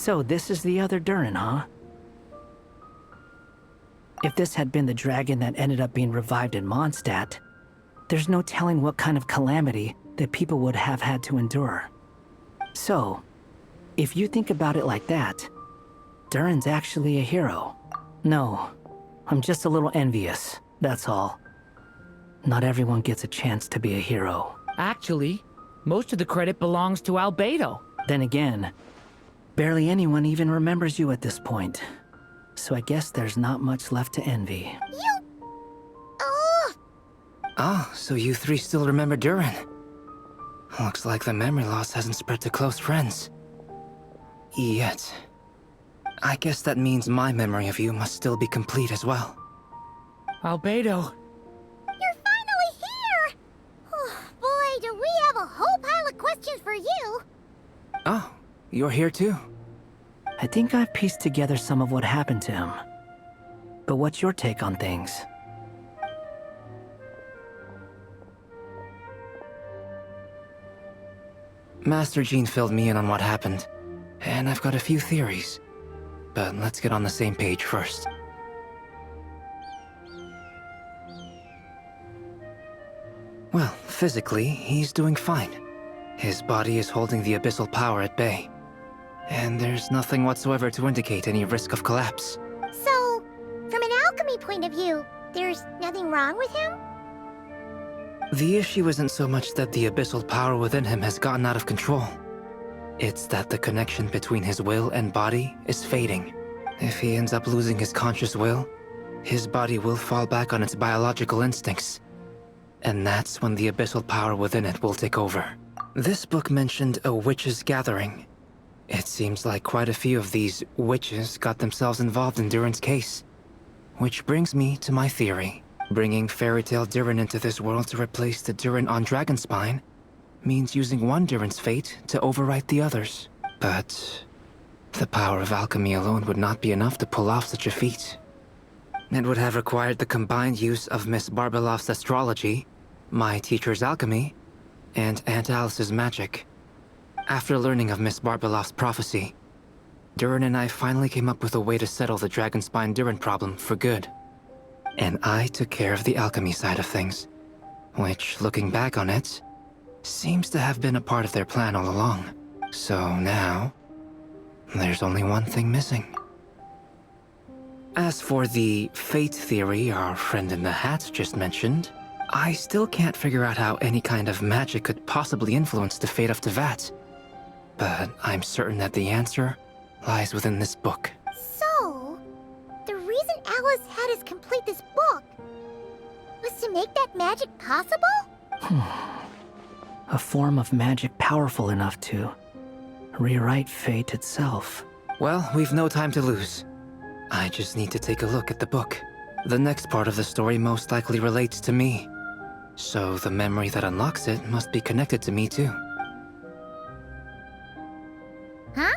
So this is the other Durin, huh? If this had been the dragon that ended up being revived in Mondstadt, there's no telling what kind of calamity that people would have had to endure. So, if you think about it like that, Durin's actually a hero. No, I'm just a little envious, that's all. Not everyone gets a chance to be a hero. Actually, most of the credit belongs to Rubedo. Then again, barely anyone even remembers you at this point. So I guess there's not much left to envy. Oh, so you three still remember Durin. Looks like the memory loss hasn't spread to close friends. Yet. I guess that means my memory of you must still be complete as well. Rubedo. You're finally here! Oh, boy, do we have a whole pile of questions for you! Oh, you're here too? I think I've pieced together some of what happened to him. But what's your take on things? Master Jean filled me in on what happened, and I've got a few theories. But let's get on the same page first. Well, physically, he's doing fine. His body is holding the abyssal power at bay. And there's nothing whatsoever to indicate any risk of collapse. So, from an alchemy point of view, there's nothing wrong with him? The issue isn't so much that the abyssal power within him has gotten out of control. It's that the connection between his will and body is fading. If he ends up losing his conscious will, his body will fall back on its biological instincts. And that's when the abyssal power within it will take over. This book mentioned a witches' gathering. It seems like quite a few of these witches got themselves involved in Durin's case. Which brings me to my theory. Bringing Fairy Tale Durin into this world to replace the Durin on Dragonspine means using one Durin's fate to overwrite the others. But the power of alchemy alone would not be enough to pull off such a feat. It would have required the combined use of Miss Barbeloff's astrology, my teacher's alchemy, and Aunt Alice's magic. After learning of Miss Barbeloff's prophecy, Durin and I finally came up with a way to settle the Dragonspine Durin problem for good. And I took care of the alchemy side of things, which, looking back on it, seems to have been a part of their plan all along. So now, there's only one thing missing. As for the fate theory our friend in the hat just mentioned, I still can't figure out how any kind of magic could possibly influence the fate of Tevat. But I'm certain that the answer lies within this book. So, the reason Alice had us complete this book was to make that magic possible? A form of magic powerful enough to rewrite fate itself. Well, we've no time to lose. I just need to take a look at the book. The next part of the story most likely relates to me. So the memory that unlocks it must be connected to me too. Huh?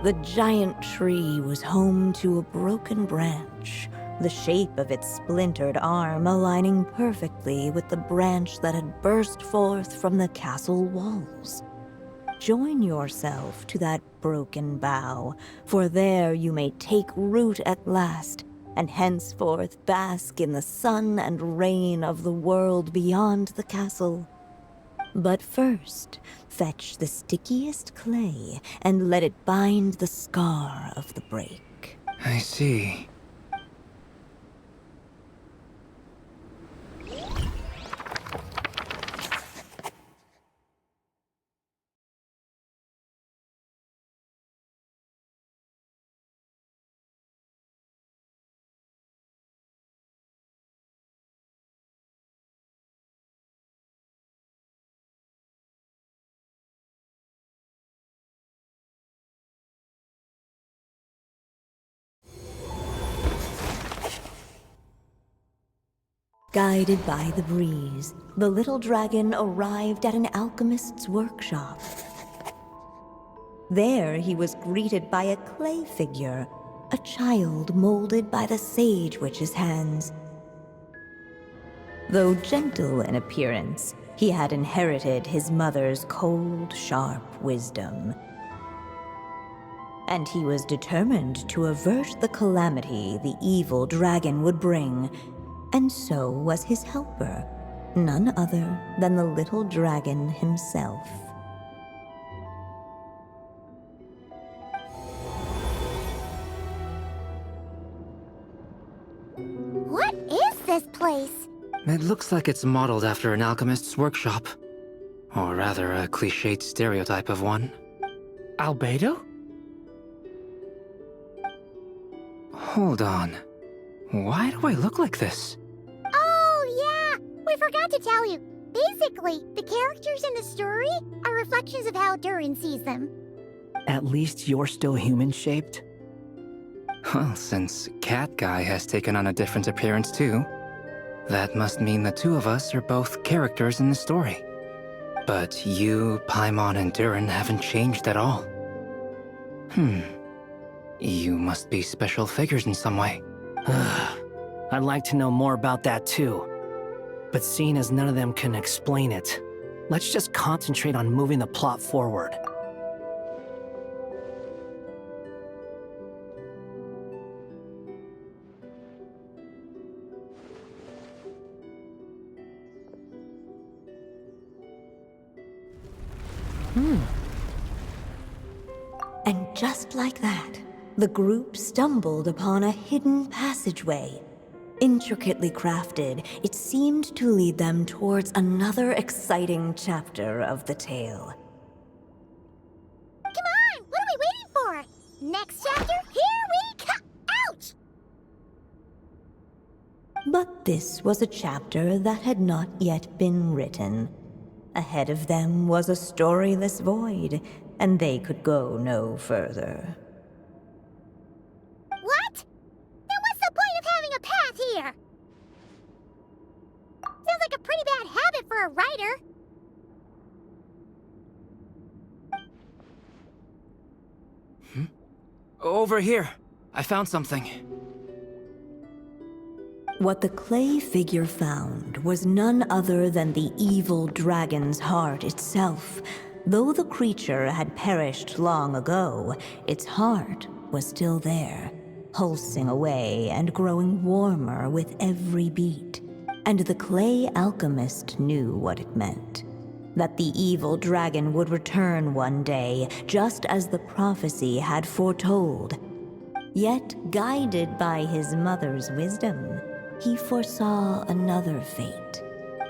The giant tree was home to a broken branch, the shape of its splintered arm aligning perfectly with the branch that had burst forth from the castle walls. Join yourself to that broken bough, for there you may take root at last, and henceforth bask in the sun and rain of the world beyond the castle. But first, fetch the stickiest clay and let it bind the scar of the break. I see. Guided by the breeze, the little dragon arrived at an alchemist's workshop. There he was greeted by a clay figure, a child molded by the Sage Witch's hands. Though gentle in appearance, He had inherited his mother's cold, sharp wisdom. And he was determined to avert the calamity the evil dragon would bring, and so was his helper, none other than the little dragon himself. What is this place? It looks like it's modeled after an alchemist's workshop. Or rather, a cliched stereotype of one. Albedo? Hold on. Why do I look like this? Oh, yeah! We forgot to tell you. Basically, the characters in the story are reflections of how Durin sees them. At least you're still human-shaped? Well, since Cat Guy has taken on a different appearance too, that must mean the two of us are both characters in the story. But you, Paimon, and Durin haven't changed at all. You must be special figures in some way. I'd like to know more about that too. But seeing as none of them can explain it, let's just concentrate on moving the plot forward. And just like that, the group stumbled upon a hidden passageway. Intricately crafted, it seemed to lead them towards another exciting chapter of the tale. Come on! What are we waiting for? Next chapter? Here we come! Ouch! But this was a chapter that had not yet been written. Ahead of them was a storyless void, and they could go no further. What? Then what's the point of having a path here? Sounds like a pretty bad habit for a writer. Over here. I found something. What the clay figure found was none other than the evil dragon's heart itself. Though the creature had perished long ago, its heart was still there, pulsing away and growing warmer with every beat. And the clay alchemist knew what it meant. That the evil dragon would return one day, just as the prophecy had foretold. Yet, guided by his mother's wisdom, he foresaw another fate.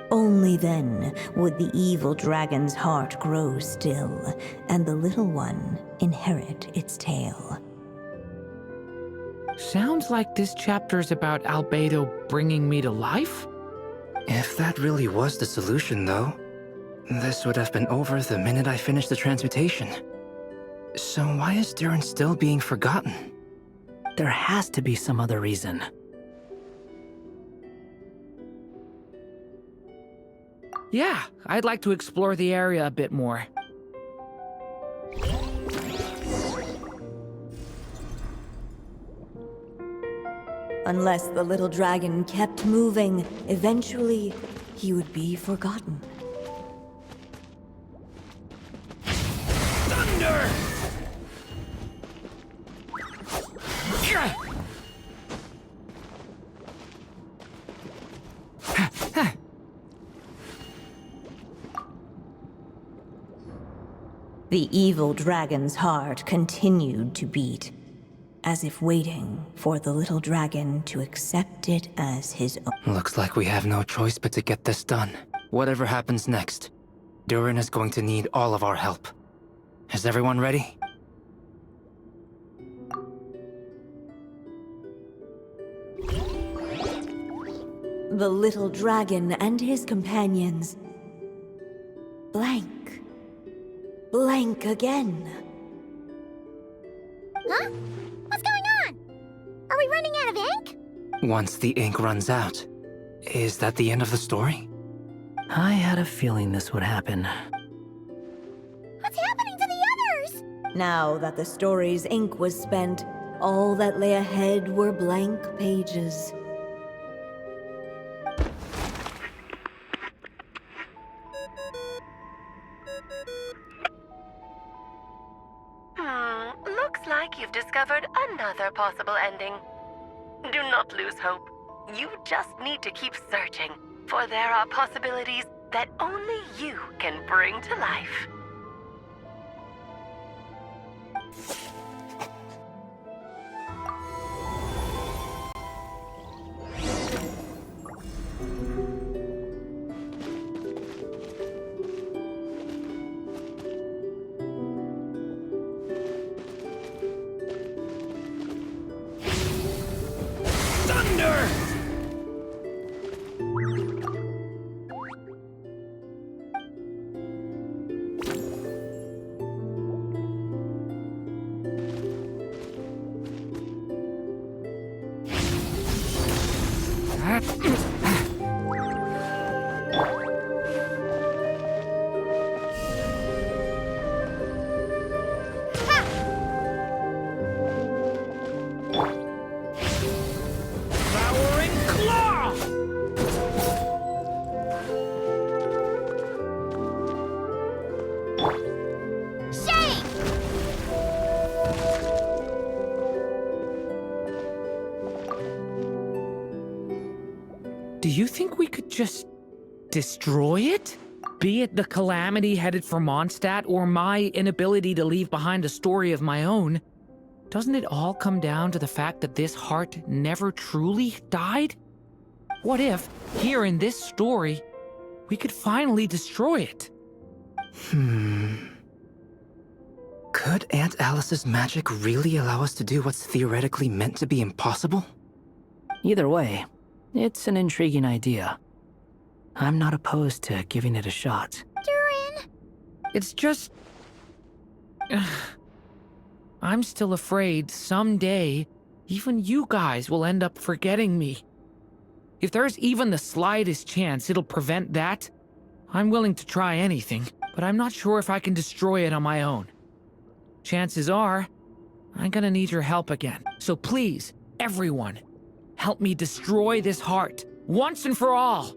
Only then would the evil dragon's heart grow still, and the little one inherit its tale. Sounds like this chapter's about Albedo bringing me to life? If that really was the solution, though, this would have been over the minute I finished the transmutation. So why is Durin still being forgotten? There has to be some other reason. Yeah, I'd like to explore the area a bit more. Unless the little dragon kept moving, eventually he would be forgotten. Thunder! The evil dragon's heart continued to beat, as if waiting for the little dragon to accept it as his own. Looks like we have no choice but to get this done. Whatever happens next, Durin is going to need all of our help. Is everyone ready? The little dragon and his companions blank. Blank again. Huh? What's going on? Are we running out of ink? Once the ink runs out, is that the end of the story? I had a feeling this would happen. What's happening to the others? Now that the story's ink was spent, all that lay ahead were blank pages. Looks like you've discovered another possible ending. Do not lose hope. You just need to keep searching, for there are possibilities that only you can bring to life. Do you think we could just destroy it? Be it the calamity headed for Mondstadt or my inability to leave behind a story of my own, doesn't it all come down to the fact that this heart never truly died? What if, here in this story, we could finally destroy it? Could Aunt Alice's magic really allow us to do what's theoretically meant to be impossible? Either way, it's an intriguing idea. I'm not opposed to giving it a shot. Durin! It's just... I'm still afraid someday, even you guys will end up forgetting me. If there's even the slightest chance it'll prevent that, I'm willing to try anything, but I'm not sure if I can destroy it on my own. Chances are, I'm gonna need your help again. So please, everyone, help me destroy this heart, once and for all!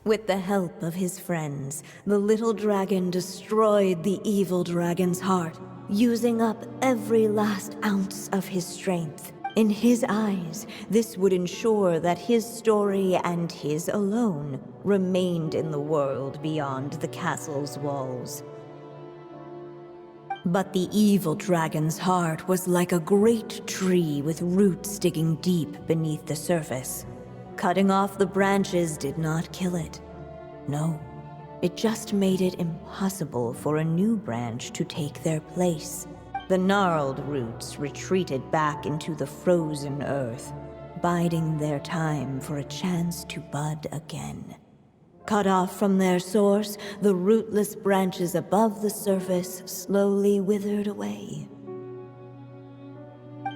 With the help of his friends, the little dragon destroyed the evil dragon's heart, using up every last ounce of his strength. In his eyes, this would ensure that his story and his alone remained in the world beyond the castle's walls. But the evil dragon's heart was like a great tree with roots digging deep beneath the surface. Cutting off the branches did not kill it. No, it just made it impossible for a new branch to take their place. The gnarled roots retreated back into the frozen earth, biding their time for a chance to bud again. Cut off from their source, the rootless branches above the surface slowly withered away.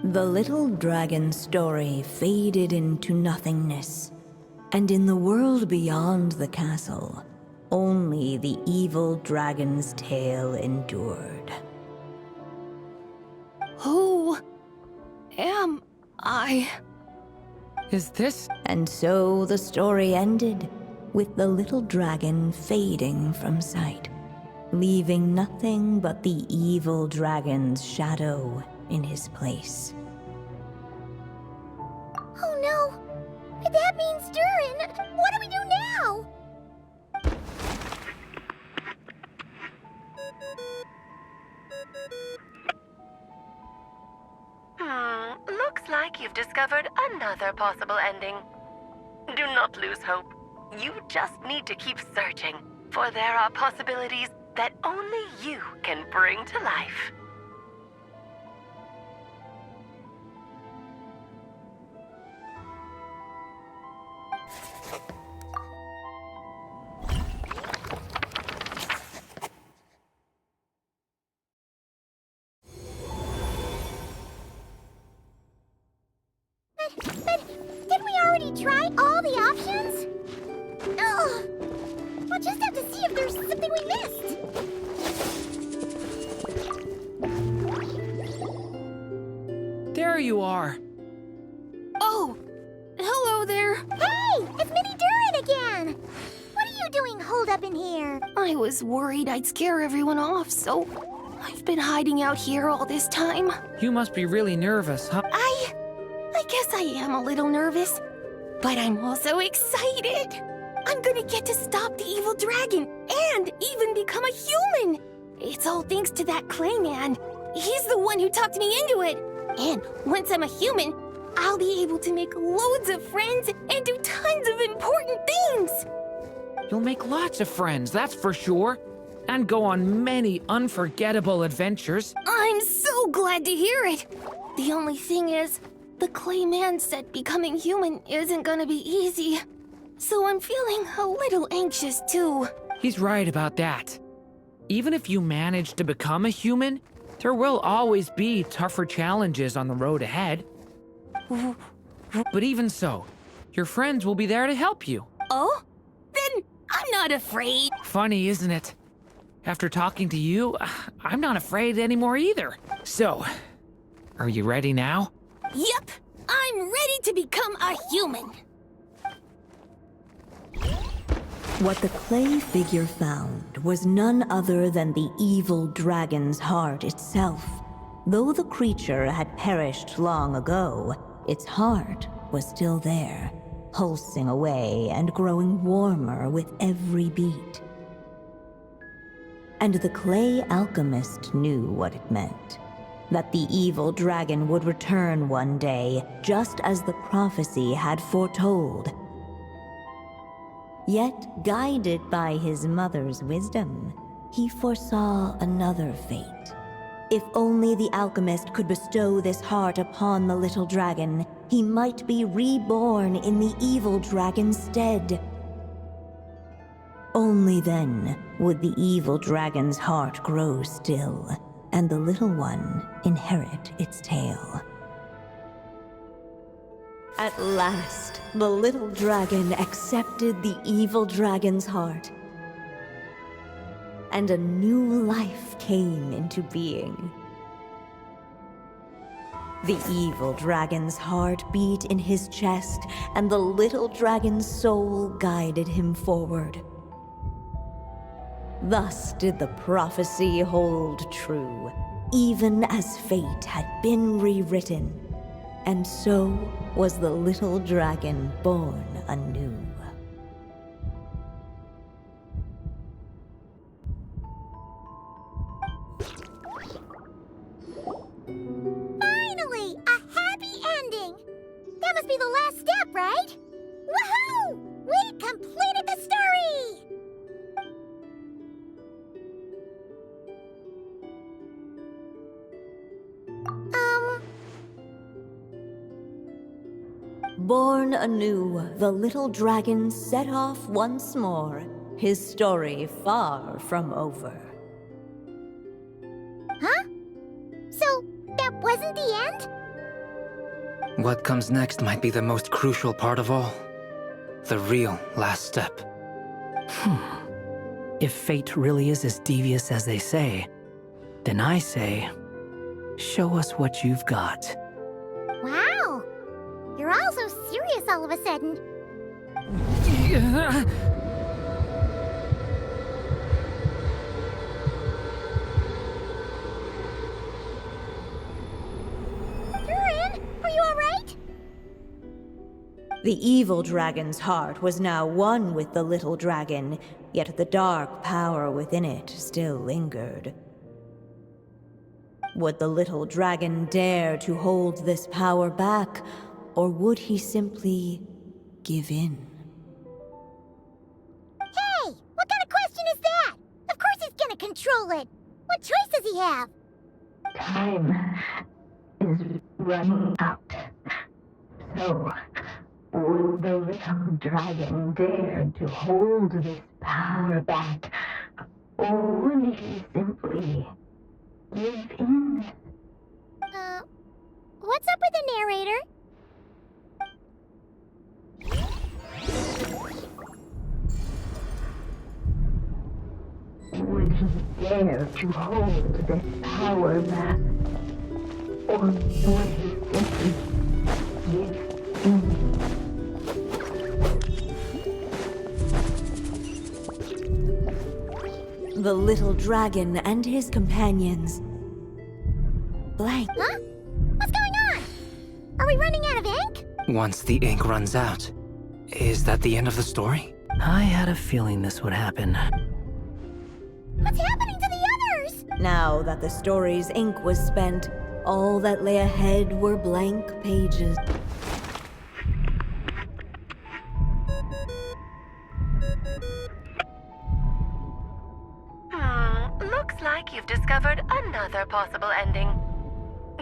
The little dragon's story faded into nothingness, and in the world beyond the castle, only the evil dragon's tale endured. Who am I? Is this... And so the story ended, with the little dragon fading from sight, leaving nothing but the evil dragon's shadow in his place. Oh no! That means Durin! What do we do now? Looks like you've discovered another possible ending. Do not lose hope. You just need to keep searching, for there are possibilities that only you can bring to life. But didn't we already try all the options? Ugh. We'll just have to see if there's something we missed. you are. Oh, hello there. Hey, it's Minnie Durin again! What are you doing holed up in here? I was worried I'd scare everyone off, so I've been hiding out here all this time. You must be really nervous, huh? I guess I am a little nervous, but I'm also excited. I'm gonna get to stop the evil dragon and even become a human. It's all thanks to that clay man. He's the one who talked me into it. And once I'm a human, I'll be able to make loads of friends and do tons of important things. You'll make lots of friends, that's for sure. And go on many unforgettable adventures. I'm so glad to hear it. The only thing is, the clay man said becoming human isn't gonna be easy. So I'm feeling a little anxious too. He's right about that. Even if you manage to become a human, there will always be tougher challenges on the road ahead. But even so, your friends will be there to help you. Oh? Then I'm not afraid. Funny, isn't it? After talking to you, I'm not afraid anymore either. So, are you ready now? Yep, I'm ready to become a human. What the clay figure found was none other than the evil dragon's heart itself. Though the creature had perished long ago, its heart was still there, pulsing away and growing warmer with every beat. And the clay alchemist knew what it meant. That the evil dragon would return one day, just as the prophecy had foretold. Yet, guided by his mother's wisdom, he foresaw another fate. If only the alchemist could bestow this heart upon the little dragon, he might be reborn in the evil dragon's stead. Only then would the evil dragon's heart grow still, and the little one inherit its tale. At last, the little dragon accepted the evil dragon's heart, and a new life came into being. The evil dragon's heart beat in his chest, and the little dragon's soul guided him forward. Thus did the prophecy hold true, even as fate had been rewritten. And so was the little dragon born anew. Finally! A happy ending! That must be the last step, right? Woohoo! We completed the story! Born anew, the little dragon set off once more, his story far from over. Huh? So, that wasn't the end? What comes next might be the most crucial part of all. The real last step. If fate really is as devious as they say, then I say, show us what you've got. Wow! You're all so serious all of a sudden. Durin, are you alright? The evil dragon's heart was now one with the little dragon, yet the dark power within it still lingered. Would the little dragon dare to hold this power back, or would he simply give in? Hey! What kind of question is that? Of course he's gonna control it! What choice does he have? Time is running out. So, will the little dragon dare to hold this power back? Or would he simply give in? What's up with the narrator? Would he dare to hold this power back? Or would he simply give in. The little dragon and his companions blank. Huh? What's going on? Are we running out of ink? Once the ink runs out, is that the end of the story? I had a feeling this would happen. What's happening to the others? Now that the story's ink was spent, all that lay ahead were blank pages. Looks like you've discovered another possible ending.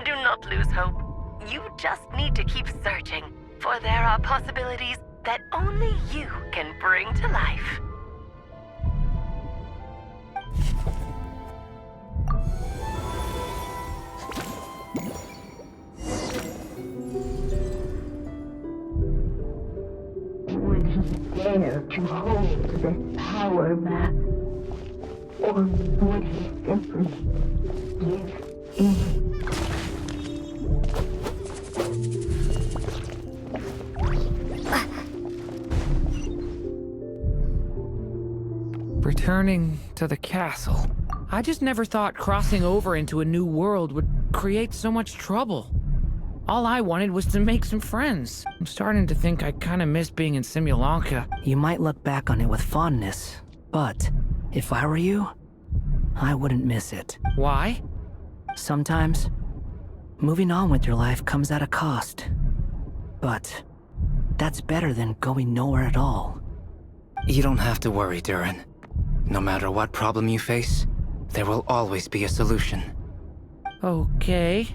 Do not lose hope. You just need to keep searching, for there are possibilities that only you can bring to life. Would he dare to hold this power back? Or would he simply give in? Returning to the castle. I just never thought crossing over into a new world would create so much trouble. All I wanted was to make some friends. I'm starting to think I kinda miss being in Simulanka. You might look back on it with fondness, but if I were you, I wouldn't miss it. Why? Sometimes, moving on with your life comes at a cost. But that's better than going nowhere at all. You don't have to worry, Durin. No matter what problem you face, there will always be a solution. Okay.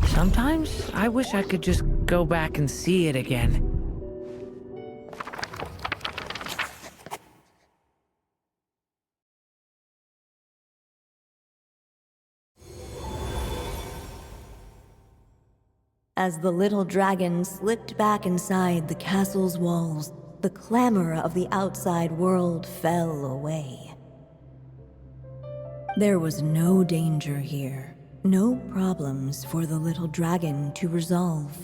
Sometimes I wish I could just go back and see it again. As the little dragon slipped back inside the castle's walls, the clamor of the outside world fell away. There was no danger here, no problems for the little dragon to resolve.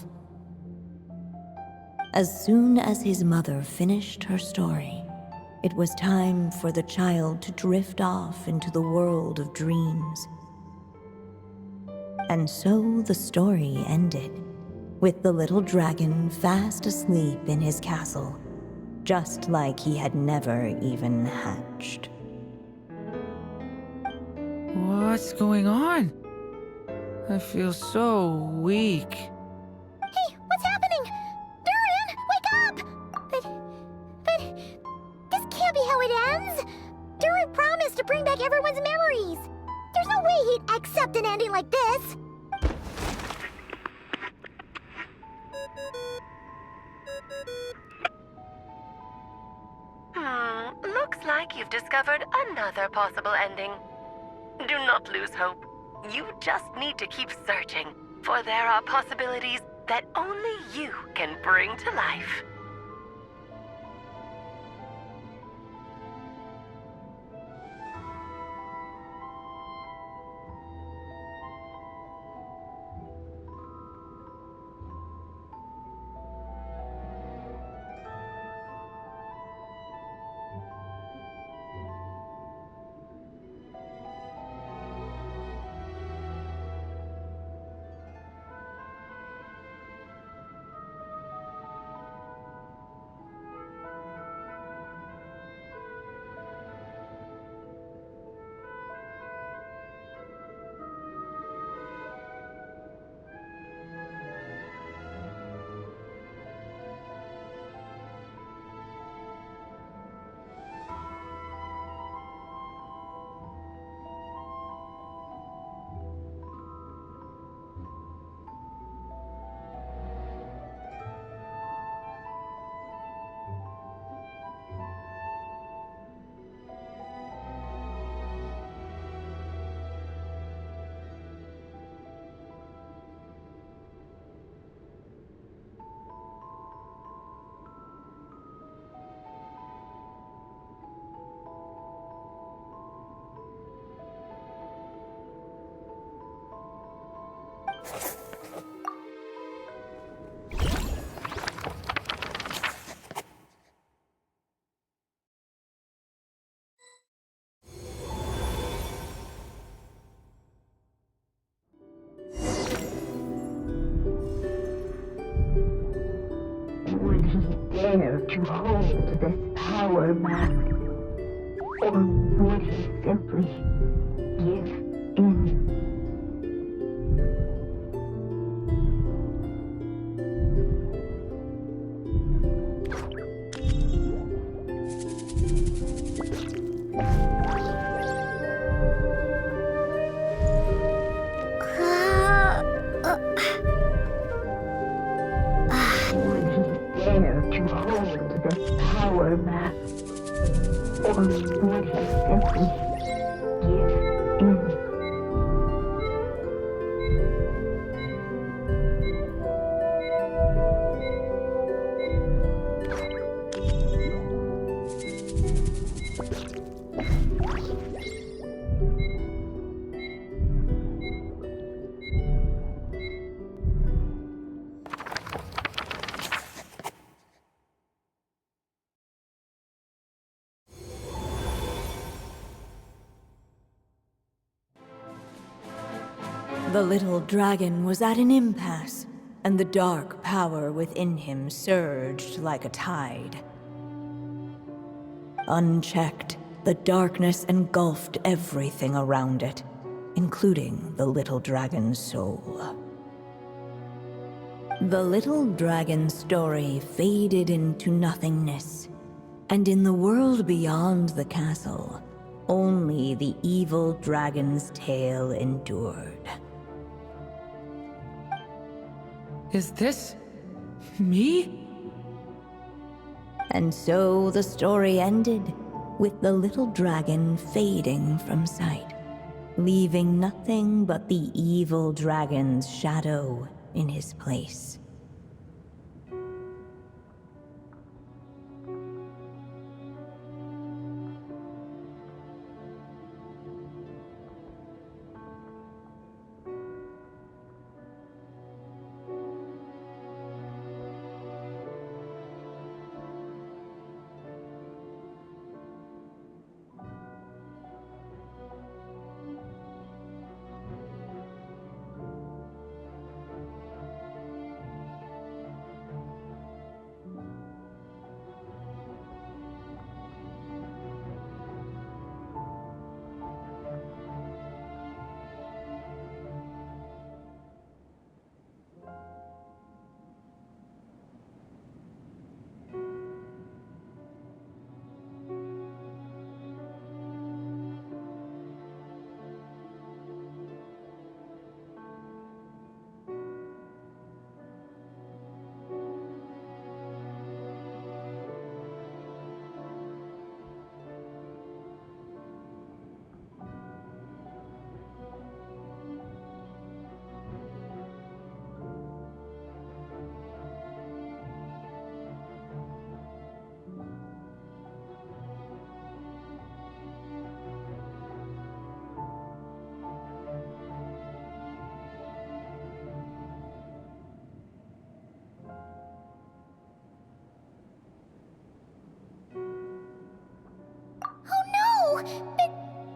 As soon as his mother finished her story, it was time for the child to drift off into the world of dreams. And so the story ended, with the little dragon fast asleep in his castle, just like he had never even hatched. What's going on? I feel so weak. Hey, what's happening? Durin, wake up! But this can't be how it ends. Durin promised to bring back everyone's memories. There's no way he'd accept an ending like this. Looks like you've discovered another possible ending. Do not lose hope. You just need to keep searching, for there are possibilities that only you can bring to life. to hold this power map? Or would he simply give in? Would he dare to hold this power map? Or would he simply give in? The little dragon was at an impasse, and the dark power within him surged like a tide. Unchecked, the darkness engulfed everything around it, including the little dragon's soul. The little dragon's story faded into nothingness, and in the world beyond the castle, only the evil dragon's tale endured. Is this me? And so the story ended, with the little dragon fading from sight, leaving nothing but the evil dragon's shadow in his place.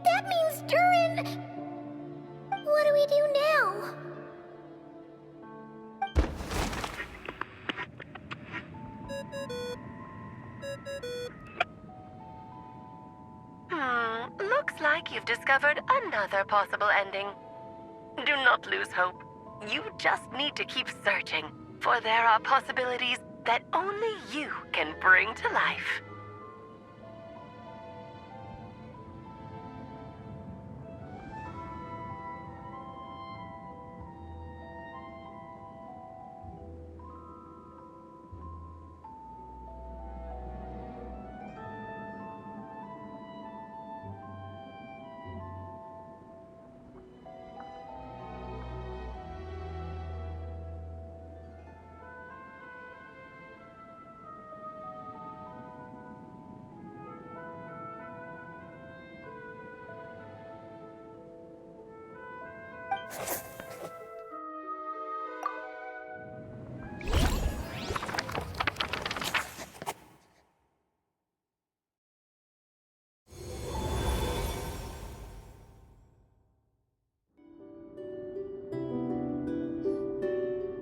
That means Durin... What do we do now? Looks like you've discovered another possible ending. Do not lose hope. You just need to keep searching, for there are possibilities that only you can bring to life.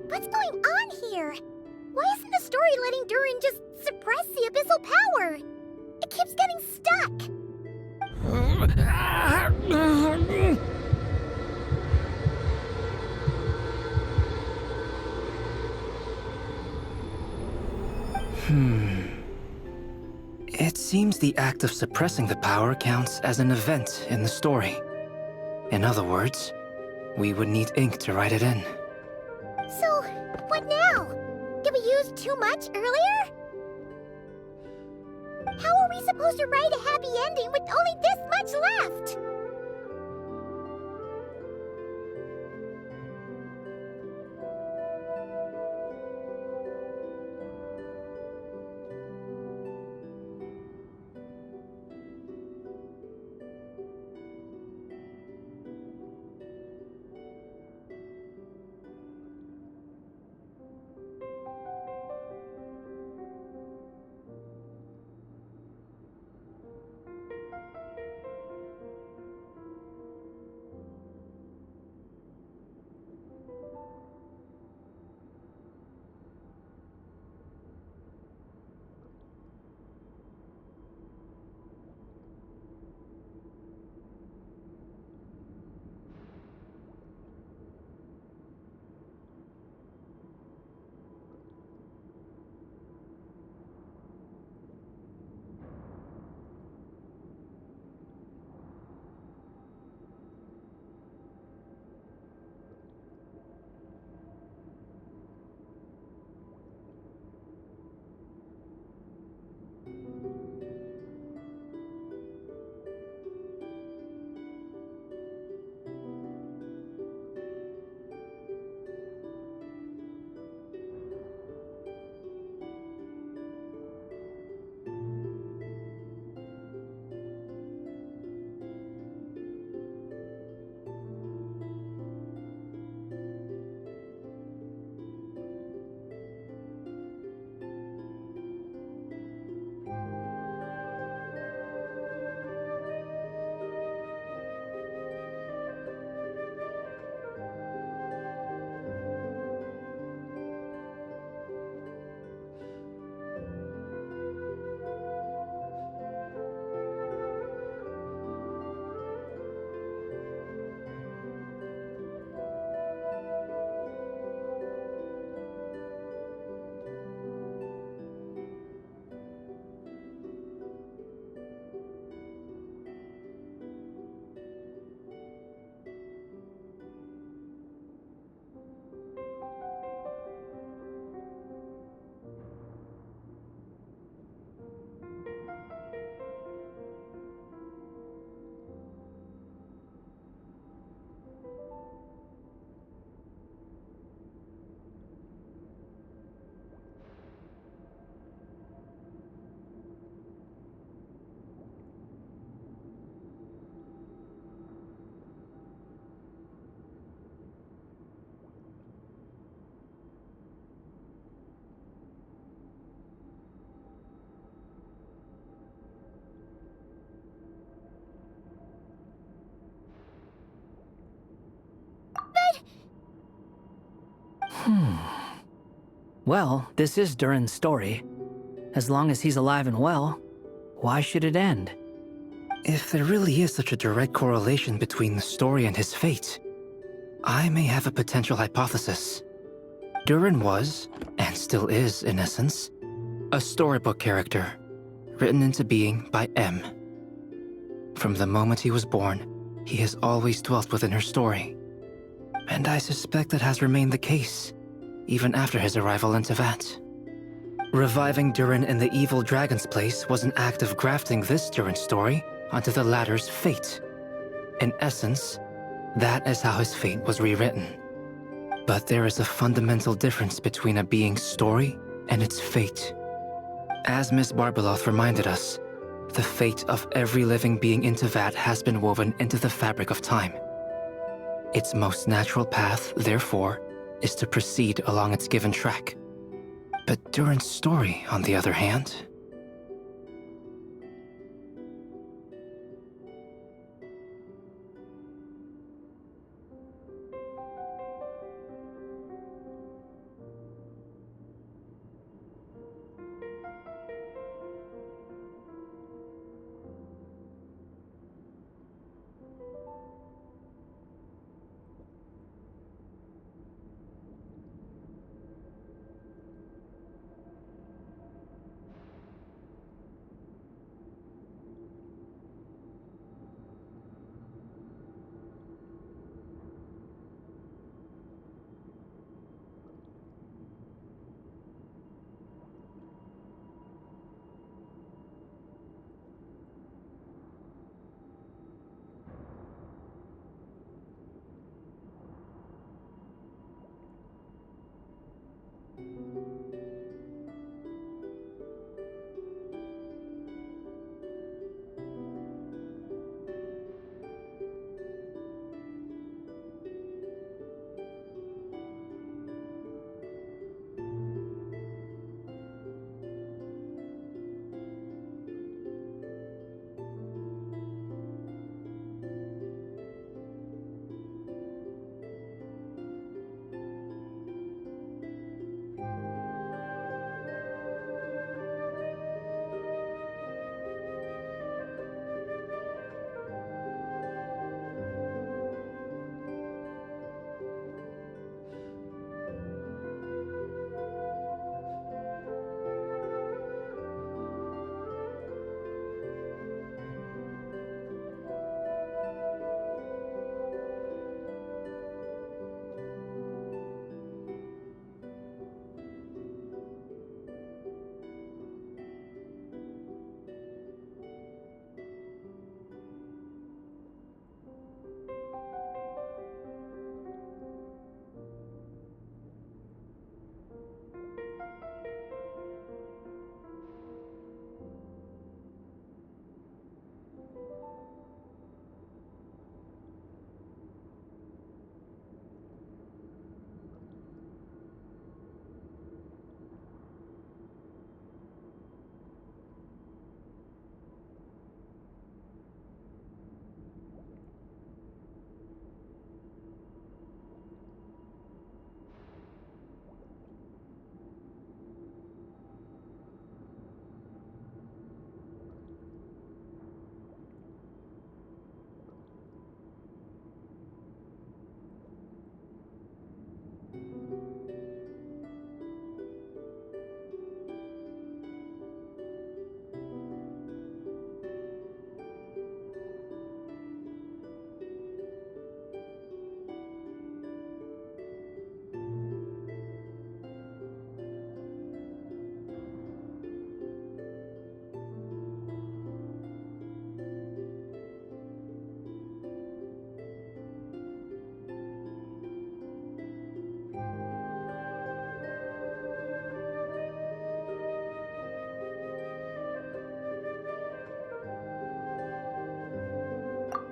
What's going on here? Why isn't the story letting Durin just suppress the abyssal power? It keeps getting stuck. It seems the act of suppressing the power counts as an event in the story. In other words, we would need ink to write it in. So, what now? Did we use too much earlier? How are we supposed to write a happy ending with only this much left? Well, this is Durin's story. As long as he's alive and well, why should it end? If there really is such a direct correlation between the story and his fate, I may have a potential hypothesis. Durin was, and still is in essence, a storybook character, written into being by M. From the moment he was born, he has always dwelt within her story. And I suspect that has remained the case, even after his arrival in Tevat. Reviving Durin in the evil dragon's place was an act of grafting this Durin story onto the latter's fate. In essence, that is how his fate was rewritten. But there is a fundamental difference between a being's story and its fate. As Miss Barbeloth reminded us, the fate of every living being in Tevat has been woven into the fabric of time. Its most natural path, therefore, is to proceed along its given track. But Durin's story, on the other hand...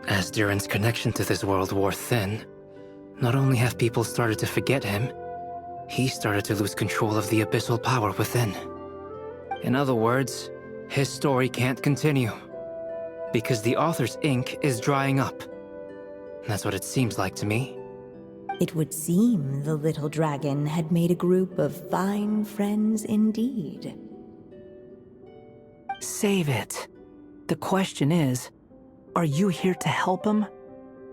As Durin's connection to this world wore thin, not only have people started to forget him, he started to lose control of the abyssal power within. In other words, his story can't continue, because the author's ink is drying up. That's what it seems like to me. It would seem the little dragon had made a group of fine friends indeed. Save it. The question is, are you here to help him,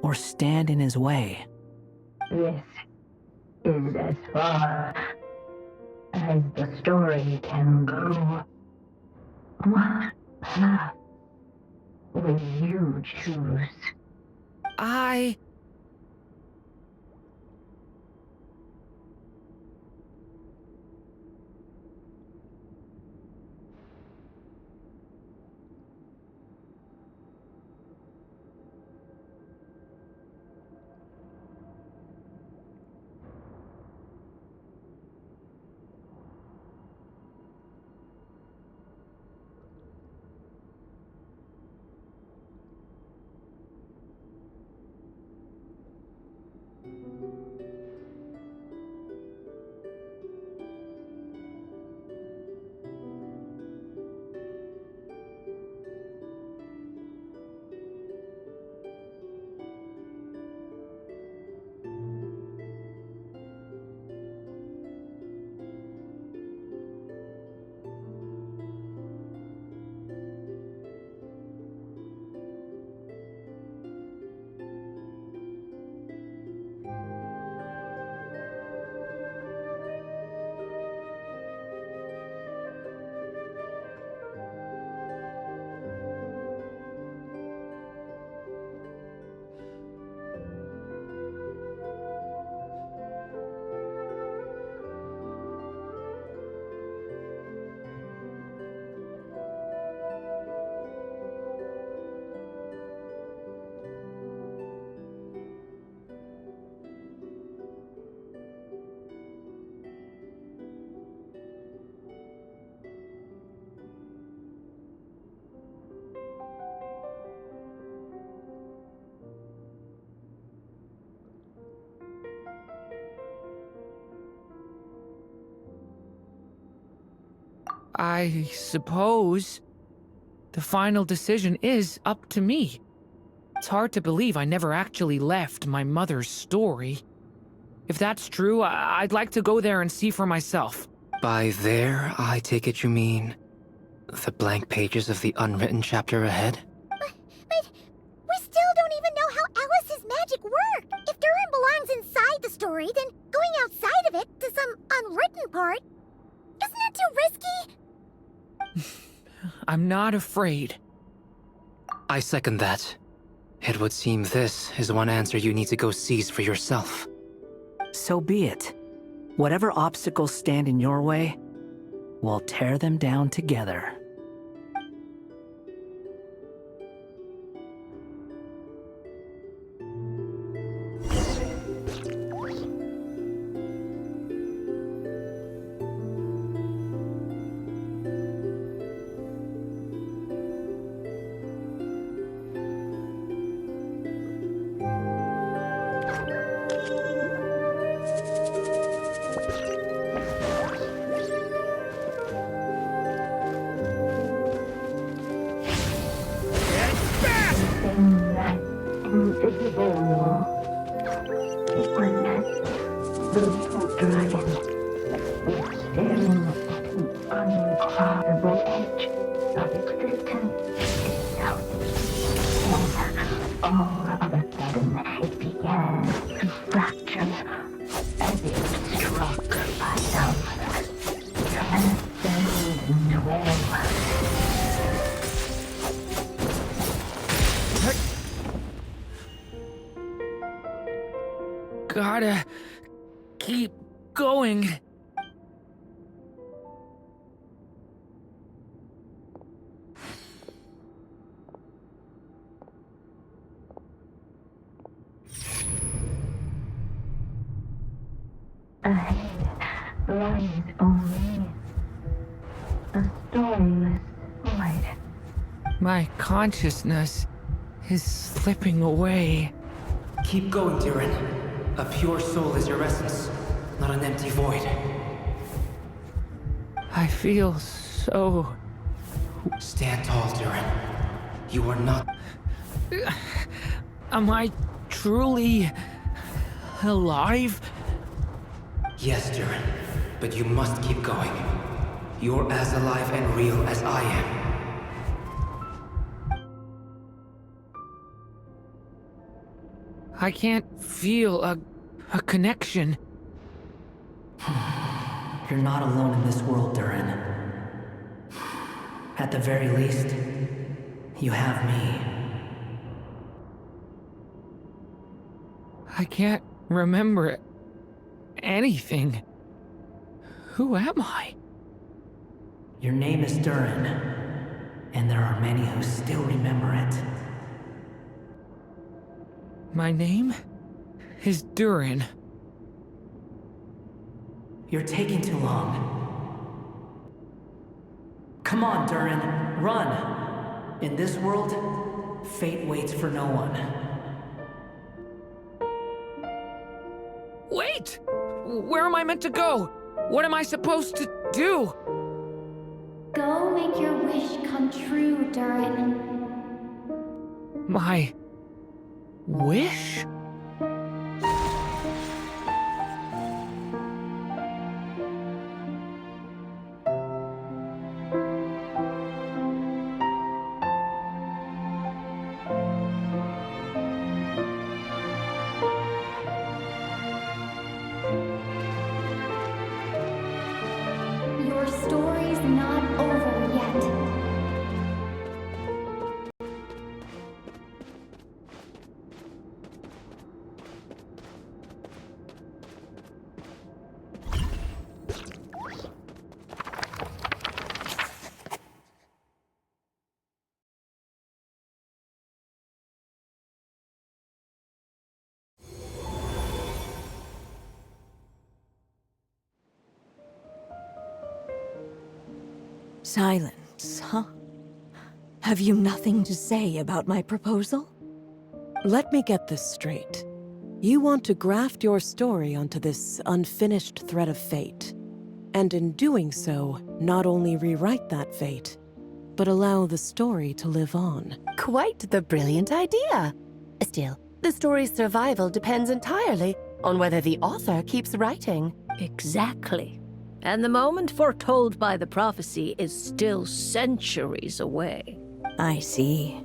or stand in his way? This is as far as the story can go. What path will you choose? I suppose the final decision is up to me. It's hard to believe I never actually left my mother's story. If that's true, I'd like to go there and see for myself. By there, I take it you mean the blank pages of the unwritten chapter ahead? But we still don't even know how Alice's magic worked. If Durin belongs inside the story, then going outside of it to some unwritten part, isn't that too risky? I'm not afraid. I second that. It would seem this is one answer you need to go seize for yourself. So be it. Whatever obstacles stand in your way, we'll tear them down together. Invisible. It was the little dragon was staring at an uncrossable edge of existence itself. And all of a sudden, it began to fracture as if struck by some transcendent wave. Gotta keep going. Ahead lies only a stormless void. My consciousness is slipping away. Keep going, Durin. A pure soul is your essence, not an empty void. I feel so... Stand tall, Durin. You are not... Am I truly... alive? Yes, Durin, but you must keep going. You're as alive and real as I am. I can't feel a connection. You're not alone in this world, Durin. At the very least, you have me. I can't remember anything. Who am I? Your name is Durin, and there are many who still remember it. My name is Durin. You're taking too long. Come on, Durin, run! In this world, fate waits for no one. Wait! Where am I meant to go? What am I supposed to do? Go make your wish come true, Durin. My... wish? Your story's not over yet. Silence, huh? Have you nothing to say about my proposal? Let me get this straight. You want to graft your story onto this unfinished thread of fate, and in doing so, not only rewrite that fate, but allow the story to live on. Quite the brilliant idea. Still, the story's survival depends entirely on whether the author keeps writing. Exactly. And the moment foretold by the prophecy is still centuries away. I see.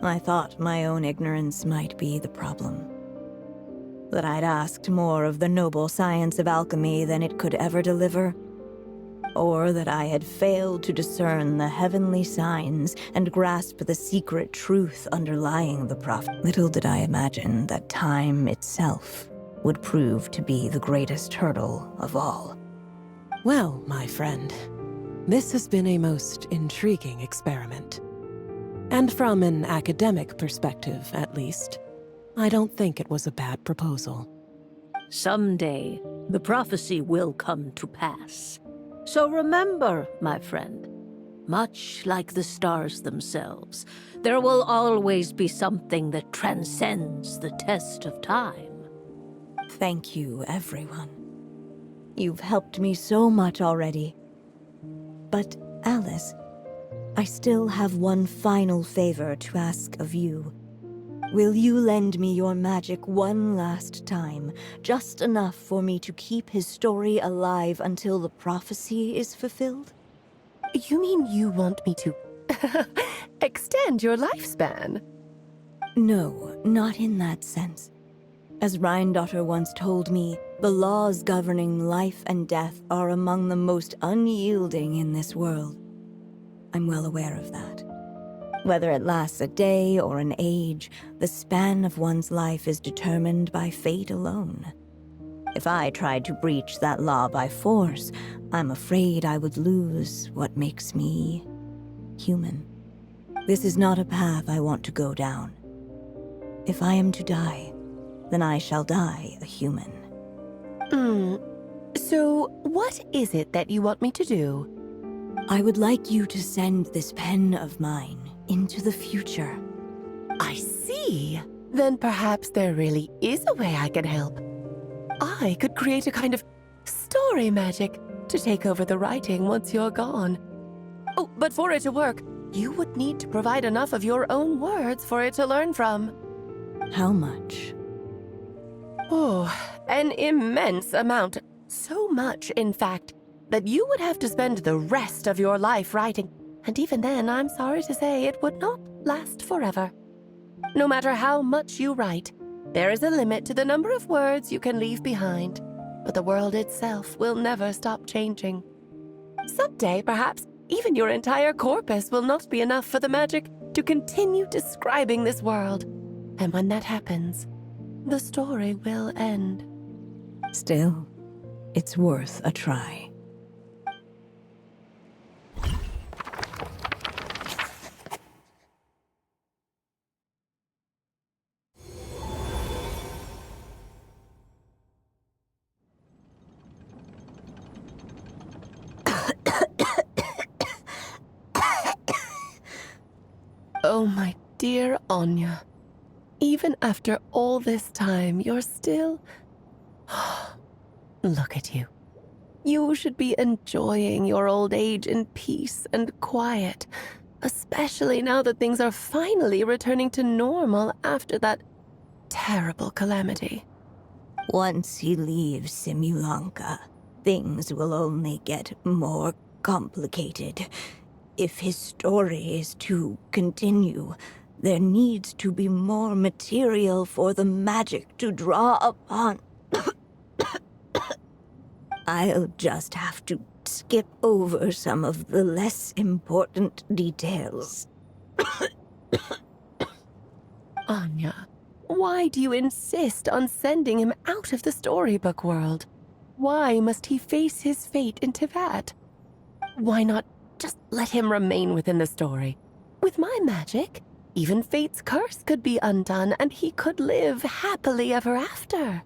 I thought my own ignorance might be the problem. That I'd asked more of the noble science of alchemy than it could ever deliver. Or that I had failed to discern the heavenly signs and grasp the secret truth underlying the prophet. Little did I imagine that time itself would prove to be the greatest hurdle of all. Well, my friend, this has been a most intriguing experiment. And from an academic perspective, at least, I don't think it was a bad proposal. Someday, the prophecy will come to pass. So remember, my friend, much like the stars themselves, there will always be something that transcends the test of time. Thank you, everyone. You've helped me so much already. But, Alice, I still have one final favor to ask of you. Will you lend me your magic one last time, just enough for me to keep his story alive until the prophecy is fulfilled? You mean you want me to extend your lifespan? No, not in that sense. As Rheindotter once told me, the laws governing life and death are among the most unyielding in this world. I'm well aware of that. Whether it lasts a day or an age, the span of one's life is determined by fate alone. If I tried to breach that law by force, I'm afraid I would lose what makes me human. This is not a path I want to go down. If I am to die, then I shall die a human. So, what is it that you want me to do? I would like you to send this pen of mine into the future, I see. Then perhaps there really is a way I can help. I could create a kind of story magic to take over the writing once you're gone. Oh, but for it to work, you would need to provide enough of your own words for it to learn from. How much? Oh, an immense amount. So much, in fact, that you would have to spend the rest of your life writing. And even then, I'm sorry to say, it would not last forever. No matter how much you write, there is a limit to the number of words you can leave behind. But the world itself will never stop changing. Someday, perhaps, even your entire corpus will not be enough for the magic to continue describing this world. And when that happens, the story will end. Still, it's worth a try. Oh, my dear Anya. Even after all this time, you're still... Look at you. You should be enjoying your old age in peace and quiet, especially now that things are finally returning to normal after that terrible calamity. Once he leaves Simulanka, things will only get more complicated. If his story is to continue, there needs to be more material for the magic to draw upon. I'll just have to skip over some of the less important details. Anya, why do you insist on sending him out of the storybook world? Why must he face his fate into that? Why not just let him remain within the story? With my magic, even fate's curse could be undone and he could live happily ever after.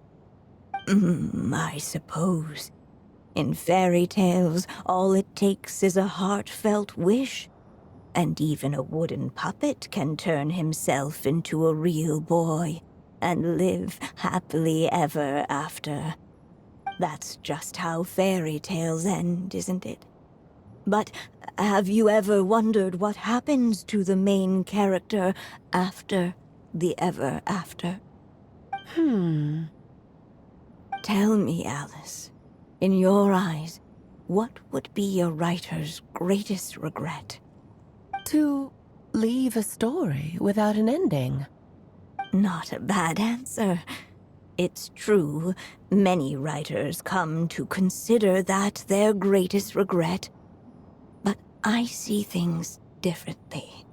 I suppose. In fairy tales, all it takes is a heartfelt wish. And even a wooden puppet can turn himself into a real boy and live happily ever after. That's just how fairy tales end, isn't it? But have you ever wondered what happens to the main character after the ever after? Tell me, Alice, in your eyes, what would be a writer's greatest regret? To leave a story without an ending. Not a bad answer. It's true, many writers come to consider that their greatest regret. But I see things differently.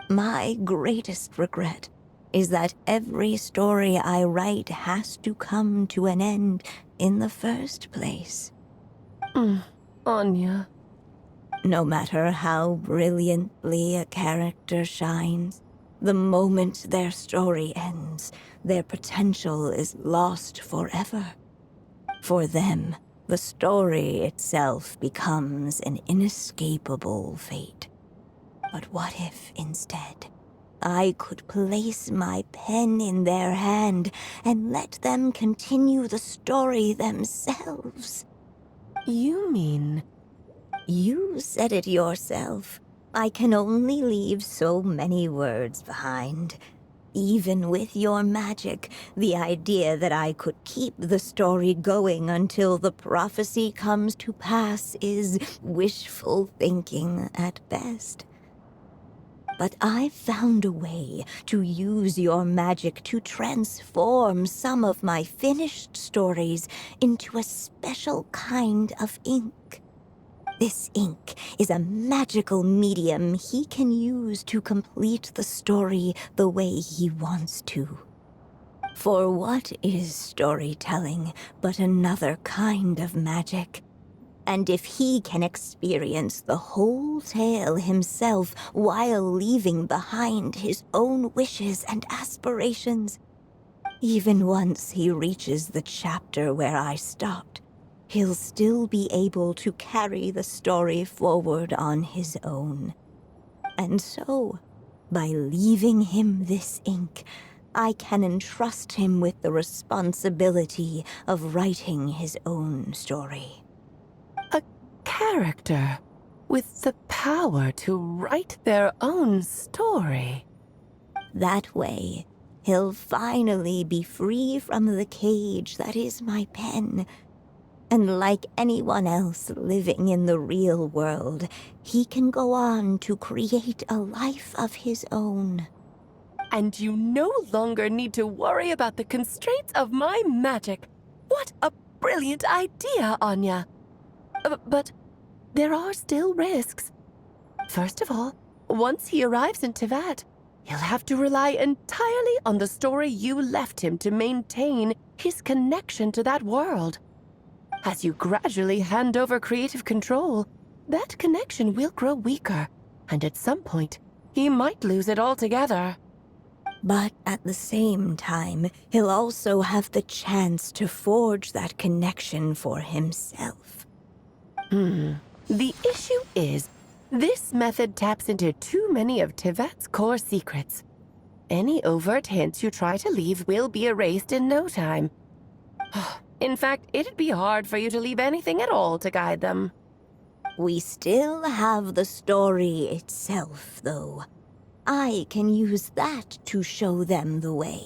My greatest regret is that every story I write has to come to an end in the first place. Anya. No matter how brilliantly a character shines, the moment their story ends, their potential is lost forever. For them, the story itself becomes an inescapable fate. But what if, instead, I could place my pen in their hand and let them continue the story themselves? You mean... You said it yourself. I can only leave so many words behind. Even with your magic, the idea that I could keep the story going until the prophecy comes to pass is wishful thinking at best. But I found a way to use your magic to transform some of my finished stories into a special kind of ink. This ink is a magical medium he can use to complete the story the way he wants to. For what is storytelling but another kind of magic? And if he can experience the whole tale himself while leaving behind his own wishes and aspirations, even once he reaches the chapter where I stopped, he'll still be able to carry the story forward on his own. And so, By leaving him this ink, I can entrust him with the responsibility of writing his own story. A character with the power to write their own story. That way, he'll finally be free from the cage that is my pen. And like anyone else living in the real world, he can go on to create a life of his own. And you no longer need to worry about the constraints of my magic. What a brilliant idea, Anya. But there are still risks. First of all, once he arrives in Tevat, he'll have to rely entirely on the story you left him to maintain his connection to that world. As you gradually hand over creative control, that connection will grow weaker, and at some point, he might lose it altogether. But at the same time, he'll also have the chance to forge that connection for himself. The issue is, this method taps into too many of Tevat's core secrets. Any overt hints you try to leave will be erased in no time. In fact, it'd be hard for you to leave anything at all to guide them. We still have the story itself, though. I can use that to show them the way.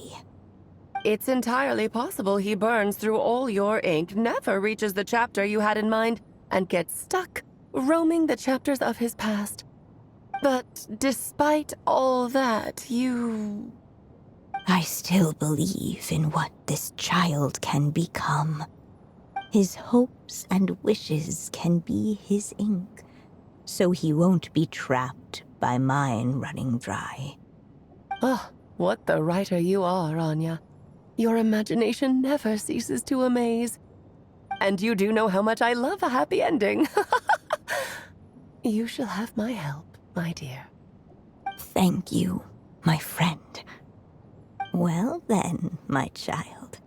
It's entirely possible he burns through all your ink, never reaches the chapter you had in mind, and gets stuck roaming the chapters of his past. But despite all that, I still believe in what this child can become. His hopes and wishes can be his ink, so he won't be trapped by mine running dry. Oh, what the writer you are, Anya. Your imagination never ceases to amaze. And you do know how much I love a happy ending. You shall have my help, my dear. Thank you, my friend. Well then, my child,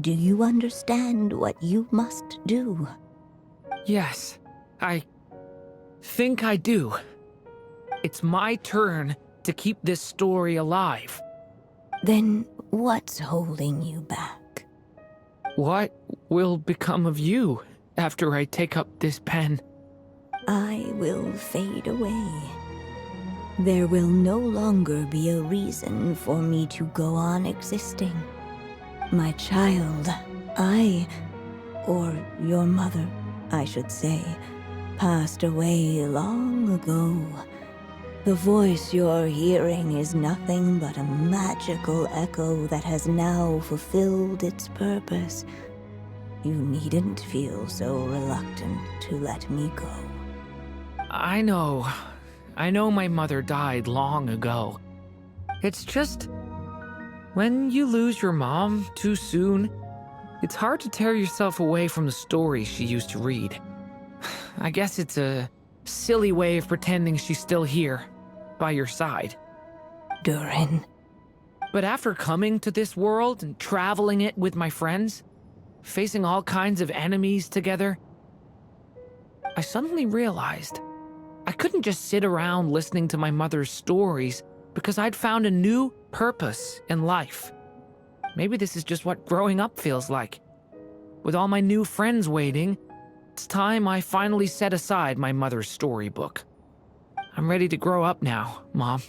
do you understand what you must do? Yes, I think I do. It's my turn to keep this story alive. Then what's holding you back? What will become of you after I take up this pen? I will fade away. There will no longer be a reason for me to go on existing. My child, or your mother, I should say, passed away long ago. The voice you're hearing is nothing but a magical echo that has now fulfilled its purpose. You needn't feel so reluctant to let me go. I know my mother died long ago. It's just, when you lose your mom too soon, it's hard to tear yourself away from the stories she used to read. I guess it's a silly way of pretending she's still here, by your side. Durin. But after coming to this world and traveling it with my friends, facing all kinds of enemies together, I suddenly realized I couldn't just sit around listening to my mother's stories because I'd found a new purpose in life. Maybe this is just what growing up feels like. With all my new friends waiting, it's time I finally set aside my mother's storybook. I'm ready to grow up now, Mom.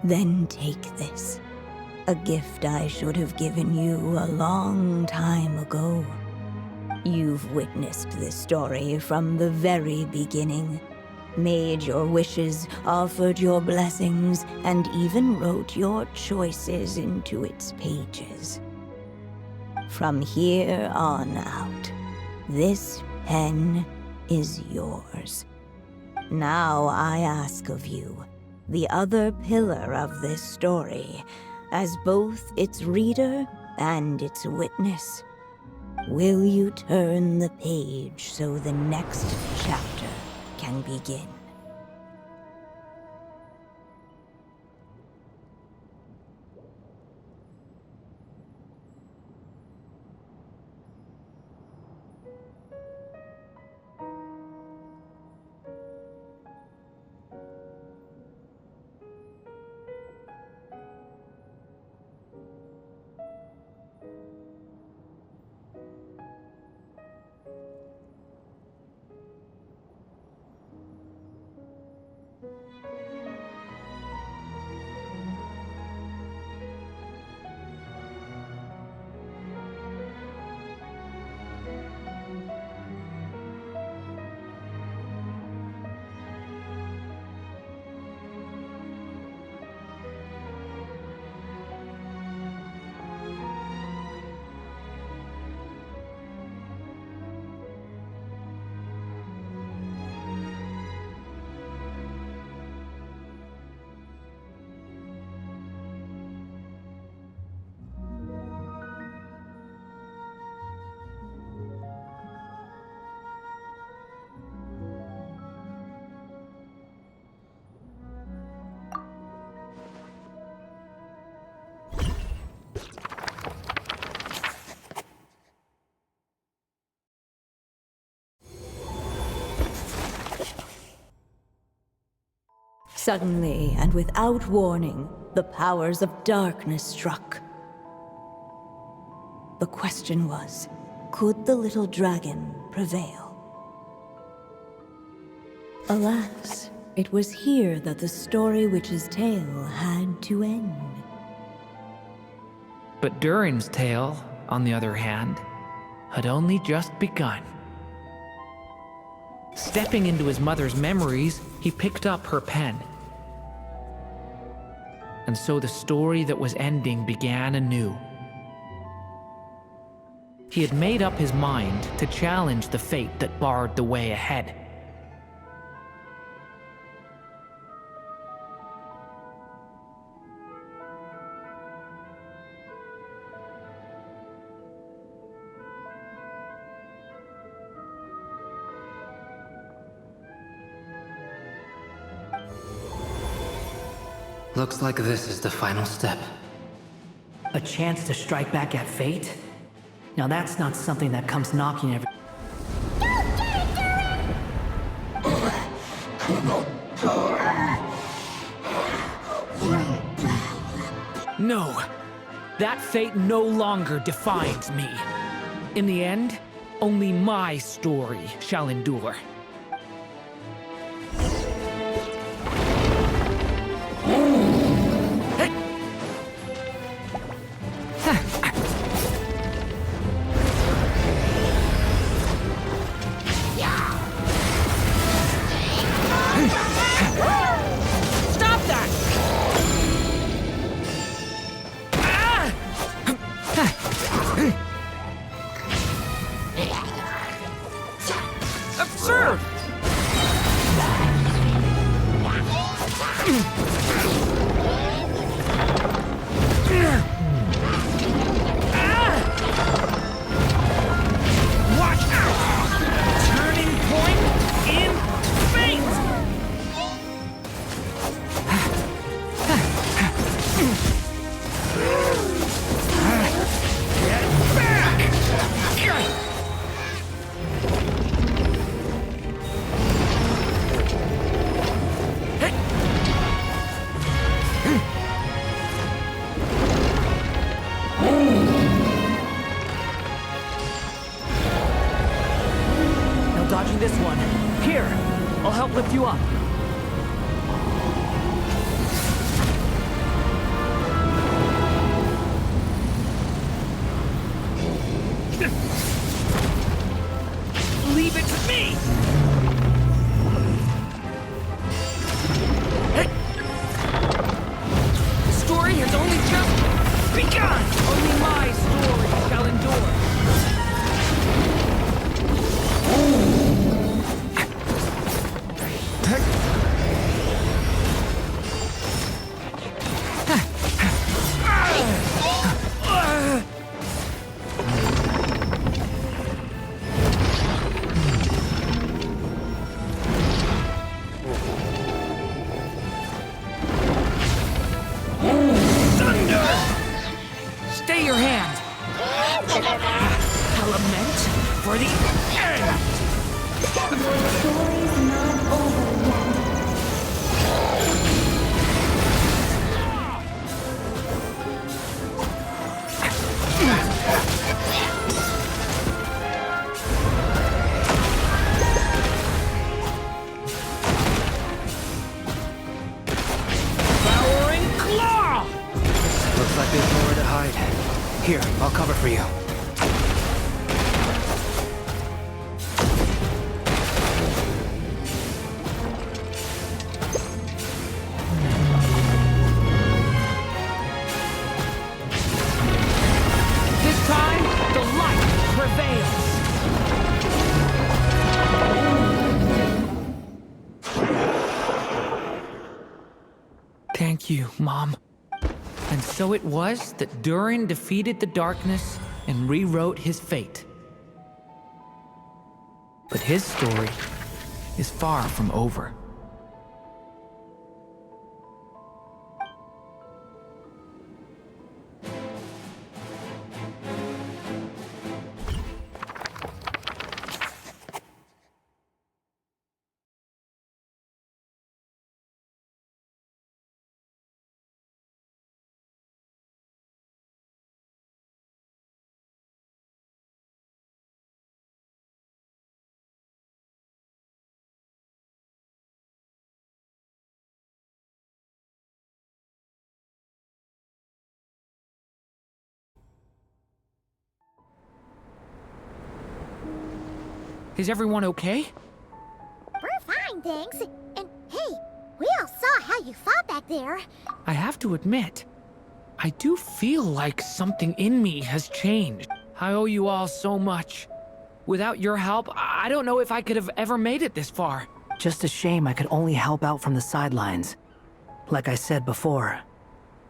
Then take this. A gift I should have given you a long time ago. You've witnessed this story from the very beginning. Made your wishes, offered your blessings, and even wrote your choices into its pages. From here on out, this pen is yours. Now I ask of you, the other pillar of this story, as both its reader and its witness, will you turn the page so the next chapter can begin? Suddenly, and without warning, the powers of darkness struck. The question was, could the little dragon prevail? Alas, it was here that the story witch's tale had to end. But Durin's tale, on the other hand, had only just begun. Stepping into his mother's memories, he picked up her pen. And so the story that was ending began anew. He had made up his mind to challenge the fate that barred the way ahead. Looks like this is the final step. A chance to strike back at fate? Now that's not something that comes knocking every... No, that fate no longer defines me. In the end, only my story shall endure. Absurd! Watch out! Turning point in fate! Get back! No dodging this one. Here, I'll help lift you up. Leave it to me! The story has only just begun! Only my story shall endure. Stay your hand! A lament for the end! Story's not over yet. Devouring claw! Looks like there's nowhere to hide. Here, I'll cover for you. This time, the light prevails! Thank you, Mom. And so it was that Durin defeated the darkness and rewrote his fate. But his story is far from over. Is everyone okay? We're fine, thanks. And hey, we all saw how you fought back there. I have to admit, I do feel like something in me has changed. I owe you all so much. Without your help, I don't know if I could have ever made it this far. Just a shame I could only help out from the sidelines. Like I said before,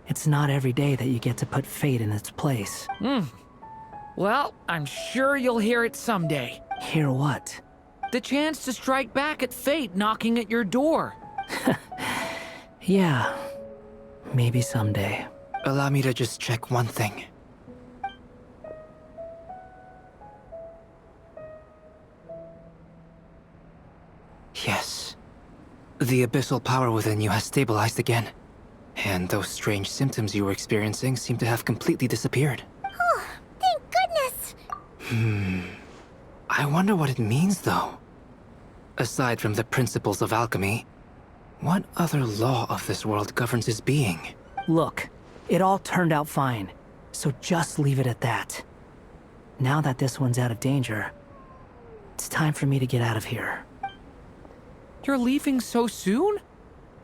it's not every day that you get to put fate in its place. Well, I'm sure you'll hear it someday. Hear what? The chance to strike back at fate knocking at your door. Yeah, maybe someday. Allow me to just check one thing. Yes. The abyssal power within you has stabilized again. And those strange symptoms you were experiencing seem to have completely disappeared. Oh, thank goodness. I wonder what it means, though. Aside from the principles of alchemy, what other law of this world governs his being? Look, it all turned out fine, so just leave it at that. Now that this one's out of danger, it's time for me to get out of here. You're leaving so soon?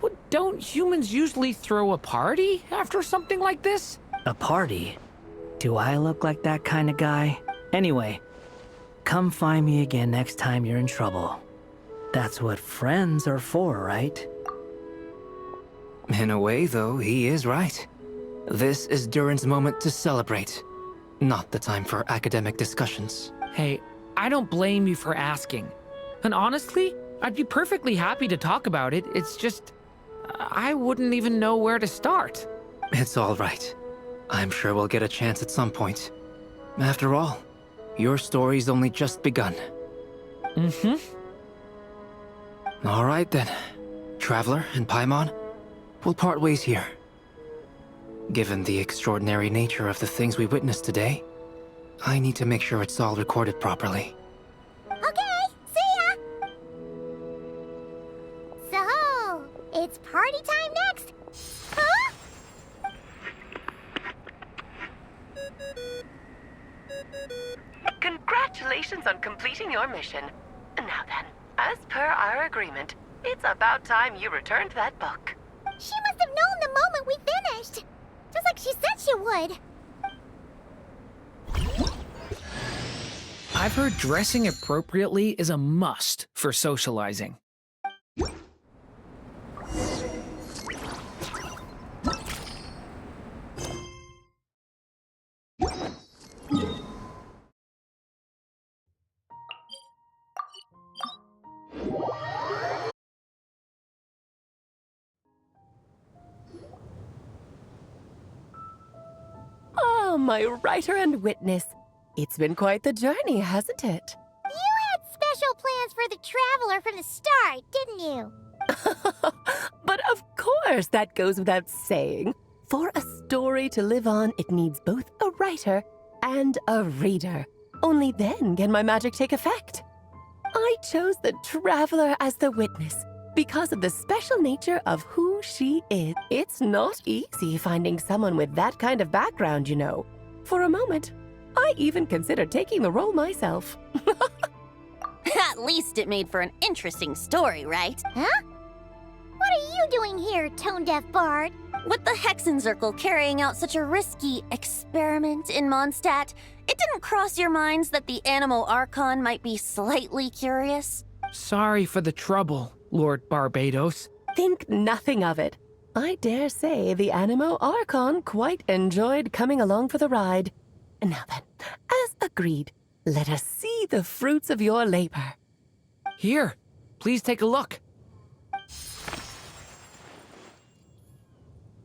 Well, don't humans usually throw a party after something like this? A party? Do I look like that kind of guy? Anyway, come find me again next time you're in trouble. That's what friends are for, right? In a way, though, he is right. This is Durin's moment to celebrate, not the time for academic discussions. Hey, I don't blame you for asking. And honestly, I'd be perfectly happy to talk about it. It's just, I wouldn't even know where to start. It's all right. I'm sure we'll get a chance at some point. After all, your story's only just begun. All right then. Traveler and Paimon, we'll part ways here. Given the extraordinary nature of the things we witnessed today, I need to make sure it's all recorded properly. Okay, see ya! So, it's party time next! Huh? Congratulations on completing your mission. Now then, as per our agreement, it's about time you returned that book. She must have known the moment we finished! Just like she said she would! I've heard dressing appropriately is a must for socializing. Oh, my writer and witness. It's been quite the journey, hasn't it? You had special plans for the Traveler from the start, didn't you? But of course, that goes without saying. For a story to live on, it needs both a writer and a reader. Only then can my magic take effect. I chose the Traveler as the witness because of the special nature of who she is. It's not easy finding someone with that kind of background, you know. For a moment, I even considered taking the role myself. At least it made for an interesting story, right? Huh? What are you doing here, tone-deaf bard? With the Hexenzirkel carrying out such a risky experiment in Mondstadt, it didn't cross your minds that the Animo Archon might be slightly curious? Sorry for the trouble, Lord Barbados. Think nothing of it. I dare say the Animo Archon quite enjoyed coming along for the ride. Now then, as agreed, let us see the fruits of your labor. Here, please take a look.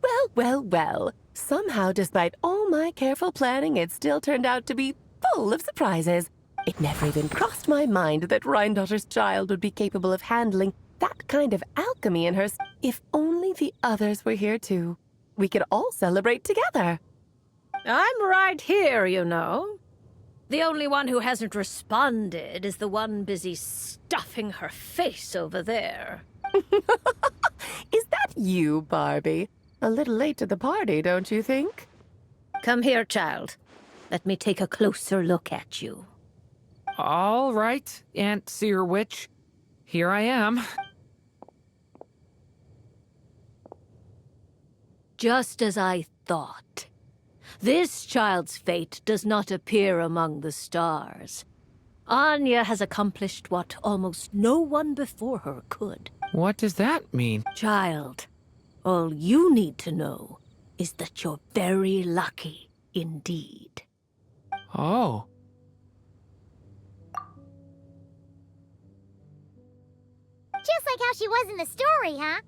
Well, well, well. Somehow, despite all my careful planning, it still turned out to be full of surprises. It never even crossed my mind that Rhindotter's child would be capable of handling that kind of alchemy in her. If only the others were here too. We could all celebrate together. I'm right here, you know. The only one who hasn't responded is the one busy stuffing her face over there. Is that you, Barbie? A little late to the party, don't you think? Come here, child. Let me take a closer look at you. All right, Aunt Seer Witch. Here I am. Just as I thought. This child's fate does not appear among the stars. Anya has accomplished what almost no one before her could. What does that mean? Child, all you need to know is that you're very lucky indeed. Oh. Just like how she was in the story, huh?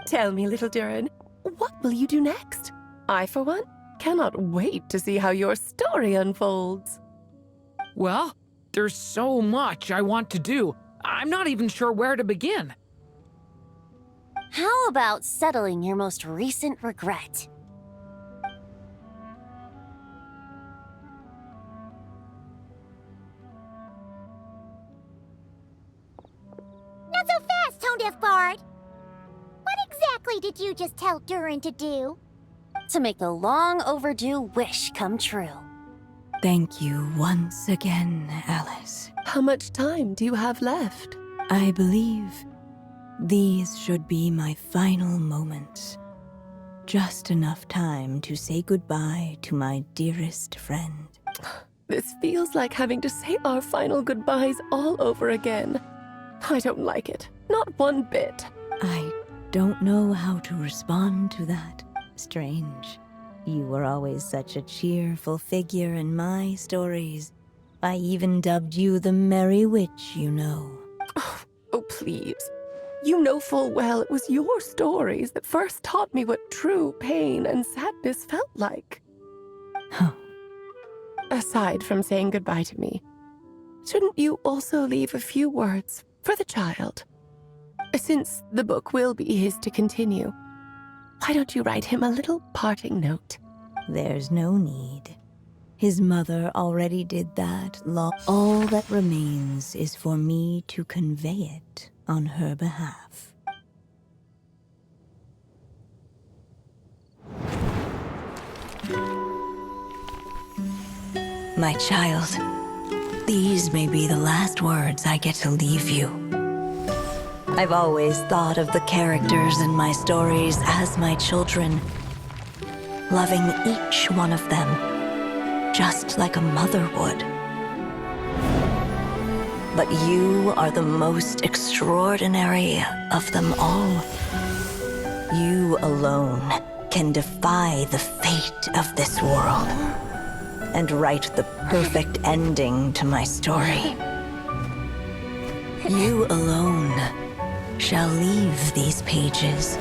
Tell me, little Durin, what will you do next? I, for one, cannot wait to see how your story unfolds. Well, there's so much I want to do. I'm not even sure where to begin. How about settling your most recent regret? Not so fast, Tone-Deaf Bard! What exactly did you just tell Durin to do? To make a long overdue wish come true. Thank you once again, Alice. How much time do you have left? I believe these should be my final moments. Just enough time to say goodbye to my dearest friend. This feels like having to say our final goodbyes all over again. I don't like it. Not one bit. I don't know how to respond to that. Strange. You were always such a cheerful figure in my stories. I even dubbed you the Merry Witch, you know. Oh, please. You know full well it was your stories that first taught me what true pain and sadness felt like. Huh. Aside from saying goodbye to me, shouldn't you also leave a few words for the child? Since the book will be his to continue, why don't you write him a little parting note? There's no need. His mother already did that long. All that remains is for me to convey it on her behalf. My child, these may be the last words I get to leave you. I've always thought of the characters in my stories as my children, loving each one of them, just like a mother would. But you are the most extraordinary of them all. You alone can defy the fate of this world and write the perfect ending to my story. You alone shall leave these pages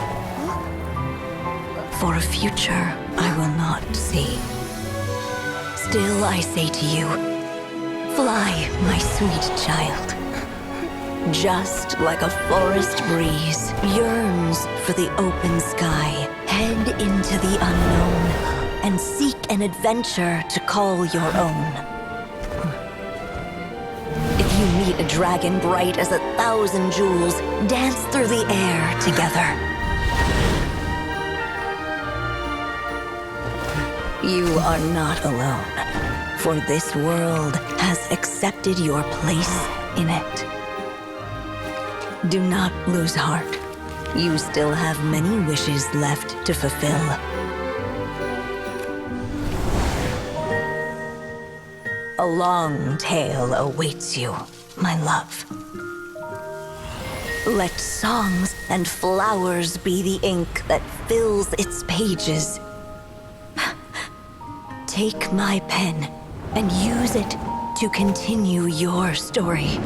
for a future I will not see. Still I say to you, fly, my sweet child. Just like a forest breeze yearns for the open sky, head into the unknown and seek an adventure to call your own. If you meet a dragon bright as 1,000 jewels, dance through the air together. You are not alone, for this world has accepted your place in it. Do not lose heart. You still have many wishes left to fulfill. A long tale awaits you, my love. Let songs and flowers be the ink that fills its pages. Take my pen and use it to continue your story.